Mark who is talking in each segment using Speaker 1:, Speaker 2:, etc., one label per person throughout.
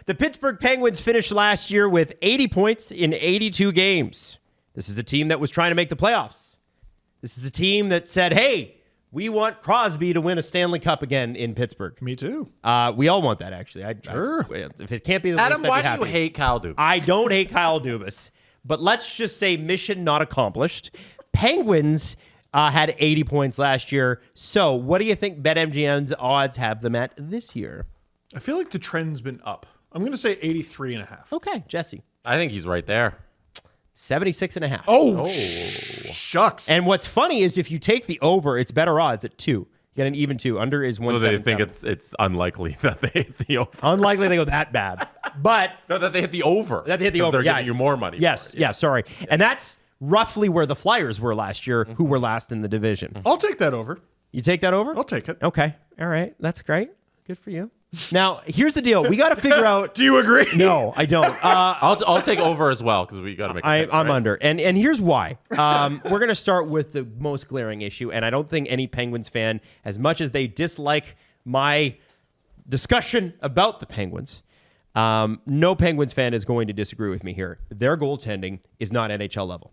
Speaker 1: The Pittsburgh Penguins finished last year with 80 points in 82 games. This is a team that was trying to make the playoffs. This is a team that said, hey, we want Crosby to win a Stanley Cup again in Pittsburgh.
Speaker 2: Me too.
Speaker 1: We all want that, actually.
Speaker 2: Sure.
Speaker 1: If it can't be the
Speaker 3: Adam,
Speaker 1: Leafs,
Speaker 3: why
Speaker 1: I'd be
Speaker 3: do
Speaker 1: happy.
Speaker 3: you hate Kyle Dubas?
Speaker 1: I don't hate Kyle Dubas, but let's just say mission not accomplished. Penguins had 80 points last year. So what do you think BetMGM's odds have them at this year?
Speaker 2: I feel like the trend's been up. I'm going to say 83.5.
Speaker 1: Okay, Jesse.
Speaker 3: I think he's right there.
Speaker 1: 76.5.
Speaker 2: Oh, shucks.
Speaker 1: And what's funny is if you take the over, it's better odds at 2. You get an even 2. Under is 1.
Speaker 3: So they think it's unlikely that they hit the over.
Speaker 1: Unlikely they go that bad. But
Speaker 3: No, that they hit the over.
Speaker 1: that they hit the over.
Speaker 3: They're
Speaker 1: Yeah.
Speaker 3: giving you more money.
Speaker 1: Yes,
Speaker 3: for it.
Speaker 1: yeah, sorry. And that's roughly where the Flyers were last year, who were last in the division.
Speaker 2: I'll take that over.
Speaker 1: You take that over?
Speaker 2: I'll take it.
Speaker 1: Okay. All right. That's great. Good for you. Now, here's the deal. We got to figure out.
Speaker 2: Do you agree?
Speaker 1: No, I don't.
Speaker 3: I'll take over as well because we got to make.
Speaker 1: I'm under, and here's why. We're going to start with the most glaring issue, and I don't think any Penguins fan, as much as they dislike my discussion about the Penguins, no Penguins fan is going to disagree with me here. Their goaltending is not NHL level.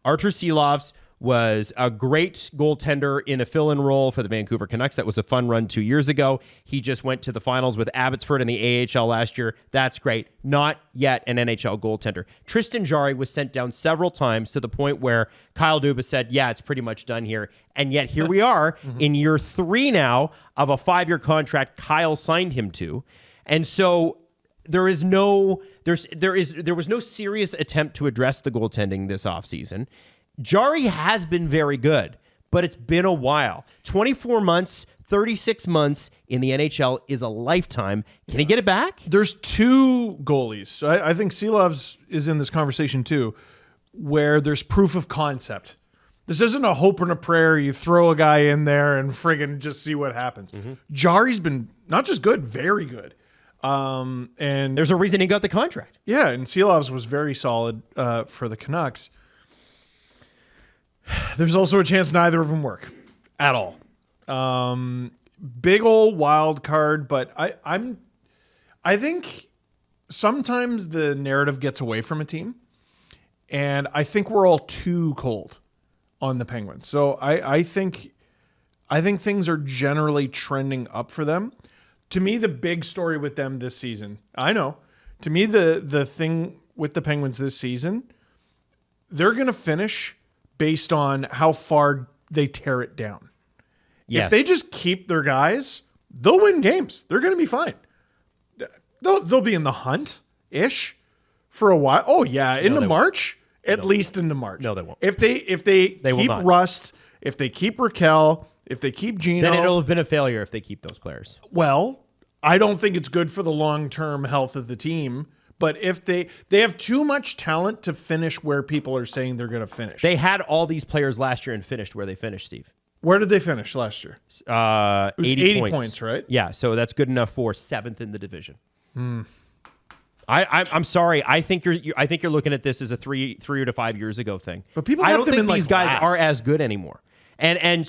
Speaker 1: Artur Silovs was a great goaltender in a fill-in role for the Vancouver Canucks. That was a fun run 2 years ago. He just went to the finals with Abbotsford in the AHL last year. That's great. Not yet an NHL goaltender. Tristan Jarry was sent down several times to the point where Kyle Dubas said, yeah, it's pretty much done here. And yet here we are in year 3 now of a 5-year contract Kyle signed him to. And so there was no serious attempt to address the goaltending this offseason. Jarry has been very good, but it's been a while. 24 months, 36 months in the NHL is a lifetime. Can he get it back?
Speaker 2: There's 2 goalies. So I think Silovs is in this conversation too, where there's proof of concept. This isn't a hope and a prayer. You throw a guy in there and friggin' just see what happens. Jarry's been not just good, very good. And
Speaker 1: There's a reason he got the contract.
Speaker 2: yeah, and Silovs was very solid for the Canucks. There's also a chance neither of them work at all. Big old wild card, but I think sometimes the narrative gets away from a team, and I think we're all too cold on the Penguins. So I think things are generally trending up for them. To me, the big story with them this season, to me the thing with the Penguins this season, they're going to finish based on how far they tear it down.
Speaker 1: Yes.
Speaker 2: If they just keep their guys, they'll win games. They're going to be fine. They'll be in the hunt-ish for a while. Oh, yeah, into March. At least into March.
Speaker 1: No, they won't.
Speaker 2: If they
Speaker 1: will
Speaker 2: keep
Speaker 1: not.
Speaker 2: Rust, if they keep Raquel, if they keep Gino.
Speaker 1: Then it'll have been a failure if they keep those players.
Speaker 2: Well, I don't think it's good for the long-term health of the team. But if they have too much talent to finish where people are saying they're going to finish.
Speaker 1: They had all these players last year and finished where they finished, Steve.
Speaker 2: Where did they finish last year?
Speaker 1: 80
Speaker 2: points, right?
Speaker 1: Yeah, so that's good enough for 7th in the division. I'm sorry. I think you're looking at this as a 3 to 5 years ago thing.
Speaker 2: But people
Speaker 1: I
Speaker 2: have
Speaker 1: don't
Speaker 2: them
Speaker 1: think
Speaker 2: in, like,
Speaker 1: these guys
Speaker 2: last.
Speaker 1: are as good anymore. And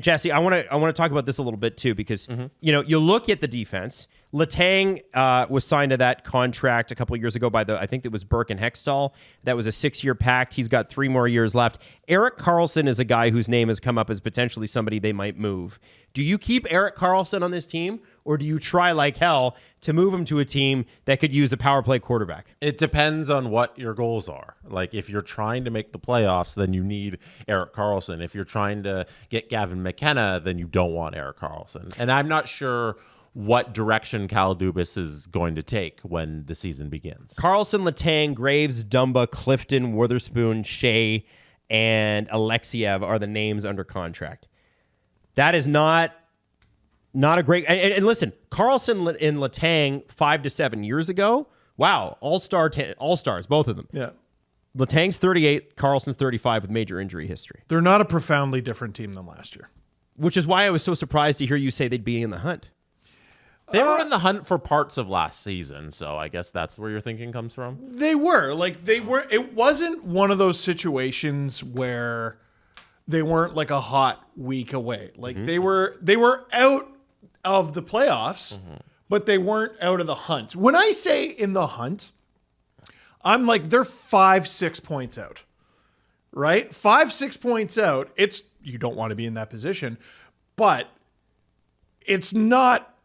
Speaker 1: Jesse, I want to talk about this a little bit too because you look at the defense. Letang was signed to that contract a couple of years ago by I think it was Burke and Hextall. That was a 6-year pact. He's got 3 more years left. Erik Karlsson is a guy whose name has come up as potentially somebody they might move. Do you keep Erik Karlsson on this team, or do you try like hell to move him to a team that could use a power play quarterback?
Speaker 3: It depends on what your goals are. Like if you're trying to make the playoffs, then you need Erik Karlsson. If you're trying to get Gavin McKenna, then you don't want Erik Karlsson. And I'm not sure what direction Kyle Dubas is going to take when the season begins.
Speaker 1: Karlsson, Letang, Graves, Dumba, Clifton, Witherspoon, Shea, and Alexiev are the names under contract. That is not a great... And listen, Karlsson and Letang 5 to 7 years ago, wow, all-stars, both of them.
Speaker 2: Yeah.
Speaker 1: Letang's 38, Karlsson's 35 with major injury history.
Speaker 2: They're not a profoundly different team than last year.
Speaker 1: Which is why I was so surprised to hear you say they'd be in the hunt.
Speaker 3: They were in the hunt for parts of last season, so I guess that's where your thinking comes from.
Speaker 2: They were. It wasn't one of those situations where they weren't like a hot week away. Like they were out of the playoffs, but they weren't out of the hunt. When I say in the hunt, I'm like, they're 5-6 points out, right? 5-6 points out. You don't want to be in that position, but it's not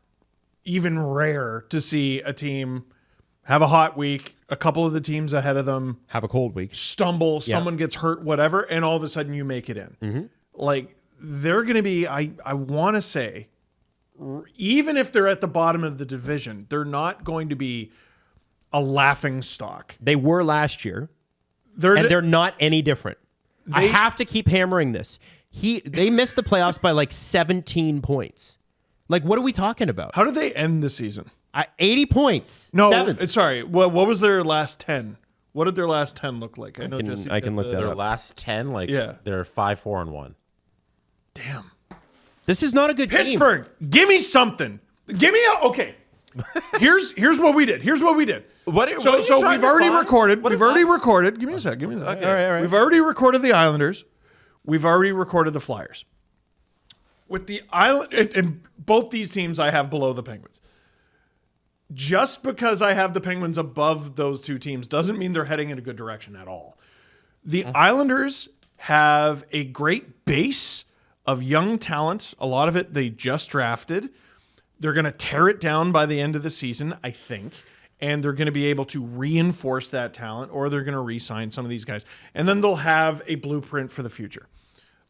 Speaker 2: even rare to see a team have a hot week, a couple of the teams ahead of them
Speaker 1: Have a cold week.
Speaker 2: stumble, someone gets hurt, whatever, and all of a sudden you make it in.
Speaker 1: Mm-hmm.
Speaker 2: Like, they're going to be, I want to say, even if they're at the bottom of the division, they're not going to be a laughing stock.
Speaker 1: They were last year, and they're not any different. I have to keep hammering this. They missed the playoffs by like 17 points. Like, what are we talking about?
Speaker 2: How did they end the season?
Speaker 1: 80 points.
Speaker 2: No,
Speaker 1: 7th.
Speaker 2: sorry. What was their last 10? What did their last 10 look like?
Speaker 1: I can look that
Speaker 3: Their
Speaker 1: up.
Speaker 3: last 10,
Speaker 2: Yeah.
Speaker 3: they're 5-4-1.
Speaker 2: Damn.
Speaker 1: This is not a good team.
Speaker 2: Pittsburgh, give me something. Give me okay. Here's what we did. So we've already recorded. Give me a sec.
Speaker 3: Okay.
Speaker 1: All right.
Speaker 2: We've already recorded the Islanders. We've already recorded the Flyers. With the Island and both these teams I have below the Penguins. Just because I have the Penguins above those two teams doesn't mean they're heading in a good direction at all. The Islanders have a great base of young talent. A lot of it they just drafted. They're going to tear it down by the end of the season, I think. And they're going to be able to reinforce that talent, or they're going to re-sign some of these guys. And then they'll have a blueprint for the future.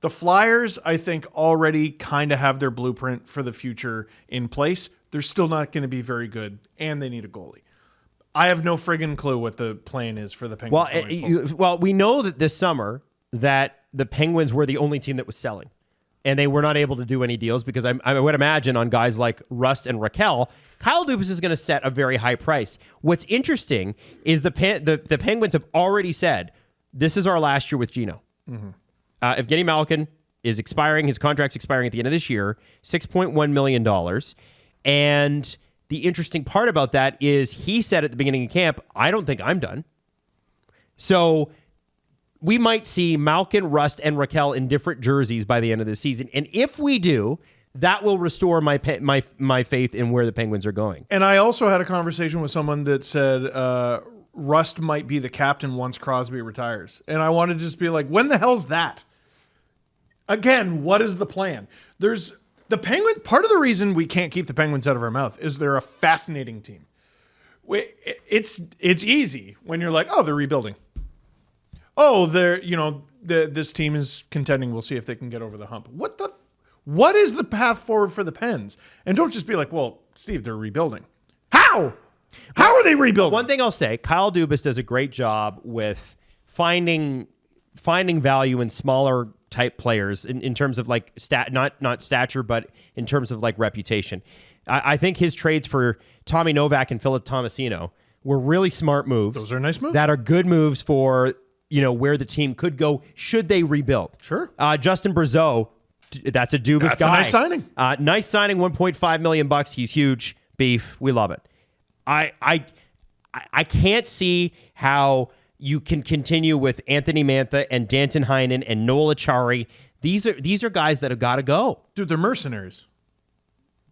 Speaker 2: The Flyers, I think, already kind of have their blueprint for the future in place. They're still not going to be very good, and they need a goalie. I have no friggin' clue what the plan is for the Penguins.
Speaker 1: Well, we know that this summer that the Penguins were the only team that was selling, and they were not able to do any deals because I would imagine on guys like Rust and Raquel, Kyle Dubas is going to set a very high price. What's interesting is the Penguins have already said, this is our last year with Gino. Mm-hmm. Evgeny Malkin is expiring. His contract's expiring at the end of this year, $6.1 million. And the interesting part about that is he said at the beginning of camp, I don't think I'm done. So we might see Malkin, Rust, and Raquel in different jerseys by the end of the season. And if we do, that will restore my faith in where the Penguins are going.
Speaker 2: And I also had a conversation with someone that said Rust might be the captain once Crosby retires. And I wanted to just be like, when the hell's that? Again, what is the plan? There's the Penguin. Part of the reason we can't keep the Penguins out of our mouth is they're a fascinating team. It's easy when you're like, oh, they're rebuilding. Oh, this team is contending. We'll see if they can get over the hump. What is the path forward for the Pens? And don't just be like, well, Steve, they're rebuilding. How? How are they rebuilding?
Speaker 1: One thing I'll say, Kyle Dubas does a great job with finding value in smaller type players in terms of like not stature, but in terms of like reputation. I think his trades for Tommy Novak and Philip Tomasino were really smart moves.
Speaker 2: Those are nice moves.
Speaker 1: That are good moves for where the team could go should they rebuild.
Speaker 2: Sure.
Speaker 1: Justin Brazeau, that's a Dubas guy.
Speaker 2: A nice signing.
Speaker 1: Nice signing, $1.5 million. He's huge. Beef. We love it. I can't see how you can continue with Anthony Mantha and Danton Heinen and Noel Achari. These are guys that have got to go.
Speaker 2: Dude, they're mercenaries.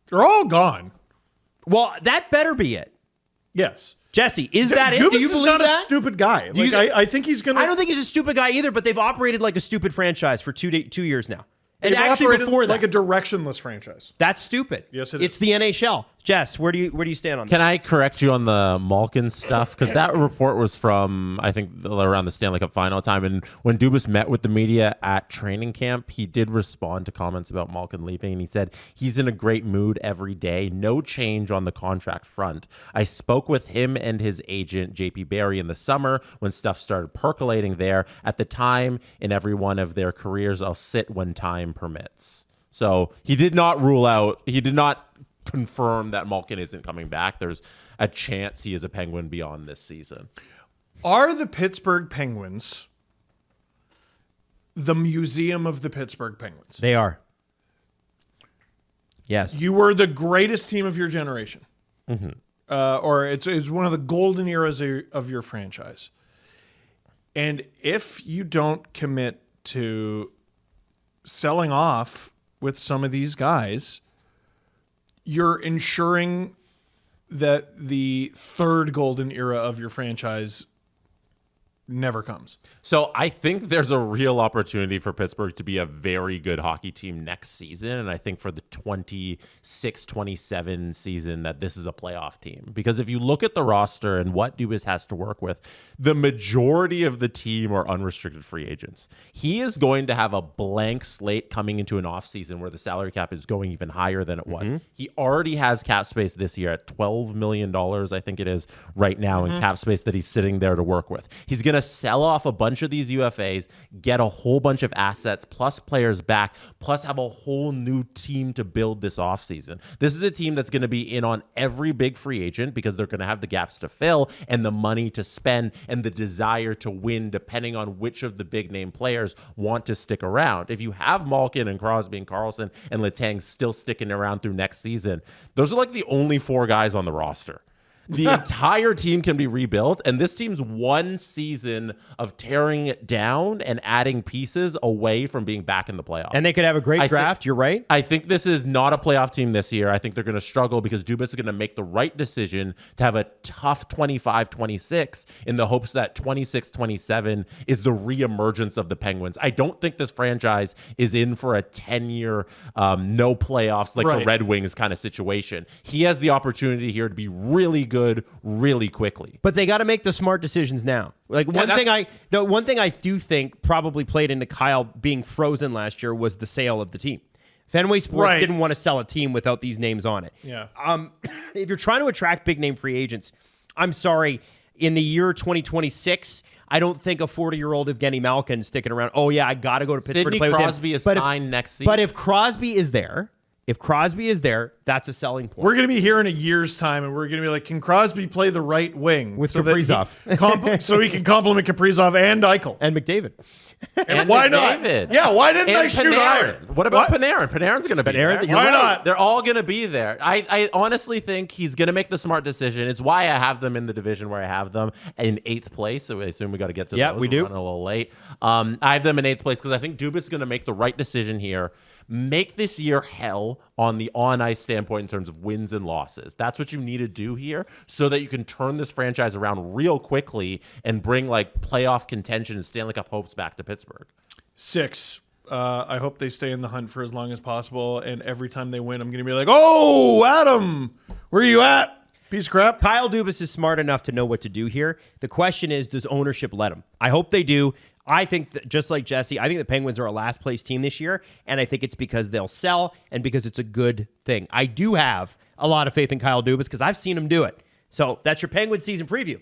Speaker 2: They're all gone.
Speaker 1: Well, that better be it.
Speaker 2: Yes.
Speaker 1: Jesse, is that
Speaker 2: Dubas
Speaker 1: it? Do you believe
Speaker 2: not
Speaker 1: that?
Speaker 2: A stupid guy. I think he's going to...
Speaker 1: I don't think he's a stupid guy either, but they've operated like a stupid franchise for 2 years now. And
Speaker 2: They've
Speaker 1: actually
Speaker 2: operated
Speaker 1: before that,
Speaker 2: like a directionless franchise.
Speaker 1: That's stupid.
Speaker 2: Yes, it
Speaker 1: It's
Speaker 2: is.
Speaker 1: the NHL. Jess, where do you stand on that?
Speaker 3: Can I correct you on the Malkin stuff? Because that report was from, I think, around the Stanley Cup final time. And when Dubas met with the media at training camp, he did respond to comments about Malkin leaving. And he said, he's in a great mood every day. No change on the contract front. I spoke with him and his agent, JP Barry, in the summer when stuff started percolating there. At the time, in every one of their careers, I'll sit when time permits. So he did not confirm that Malkin isn't coming back. There's a chance he is a Penguin beyond this season.
Speaker 2: Are the Pittsburgh Penguins the museum of the Pittsburgh Penguins?
Speaker 1: They are. Yes.
Speaker 2: You were the greatest team of your generation. Mm-hmm. Or it's one of the golden eras of your franchise. And if you don't commit to selling off with some of these guys, you're ensuring that the third golden era of your franchise never comes.
Speaker 3: So I think there's a real opportunity for Pittsburgh to be a very good hockey team next season. And I think for the 26-27 season that this is a playoff team. Because if you look at the roster and what Dubas has to work with, the majority of the team are unrestricted free agents. He is going to have a blank slate coming into an offseason where the salary cap is going even higher than it was. He already has cap space this year at $12 million, I think it is right now, in cap space that he's sitting there to work with. He's going to sell off a bunch of these UFAs, get a whole bunch of assets, plus players back, plus have a whole new team to build this offseason. This is a team that's going to be in on every big free agent because they're going to have the gaps to fill and the money to spend and the desire to win depending on which of the big name players want to stick around. If you have Malkin and Crosby and Carlson and Letang still sticking around through next season, those are like the only 4 guys on the roster. The entire team can be rebuilt, and this team's one season of tearing it down and adding pieces away from being back in the playoffs.
Speaker 1: And they could have a great draft. You're right.
Speaker 3: I think this is not a playoff team this year. I think they're going to struggle because Dubas is going to make the right decision to have a tough 25-26 in the hopes that 26-27 is the reemergence of the Penguins. I don't think this franchise is in for a 10-year no playoffs like the Red Wings kind of situation. He has the opportunity here to be really good really quickly.
Speaker 1: But they got to make the smart decisions now. Like one thing I do think probably played into Kyle being frozen last year was the sale of the team. Fenway Sports didn't want to sell a team without these names on it.
Speaker 2: Yeah.
Speaker 1: If you're trying to attract big name free agents, I'm sorry, in the year 2026, I don't think a 40-year-old Evgeny Malkin sticking around. Oh yeah, I got to go to Pittsburgh to play with him.
Speaker 3: Crosby is signed next season.
Speaker 1: But if Crosby is there, that's a selling point.
Speaker 2: We're going to be here in a year's time, and we're going to be like, can Crosby play the right wing
Speaker 1: with Kaprizov,
Speaker 2: so he can complement Kaprizov and Eichel
Speaker 1: and McDavid?
Speaker 2: And why
Speaker 3: McDavid.
Speaker 2: not? Yeah, why didn't I shoot
Speaker 3: Panarin? What about Panarin? Panarin's going to be there.
Speaker 2: Why not?
Speaker 3: They're all going to be there. I honestly think he's going to make the smart decision. It's why I have them in the division where I have them in 8th place. So I assume we got to get to those.
Speaker 1: We do.
Speaker 3: We're running a little late. I have them in 8th place because I think Dubas is going to make the right decision here. Make this year hell on the on-ice standpoint in terms of wins and losses. That's what you need to do here so that you can turn this franchise around real quickly and bring like playoff contention and Stanley Cup hopes back to Pittsburgh.
Speaker 2: 6. I hope they stay in the hunt for as long as possible. And every time they win, I'm going to be like, oh, Adam, where are you at? Piece of crap.
Speaker 1: Kyle Dubas is smart enough to know what to do here. The question is, does ownership let him? I hope they do. I think that, just like Jesse, I think the Penguins are a last place team this year, and I think it's because they'll sell and because it's a good thing. I do have a lot of faith in Kyle Dubas because I've seen him do it. So that's your Penguins season preview.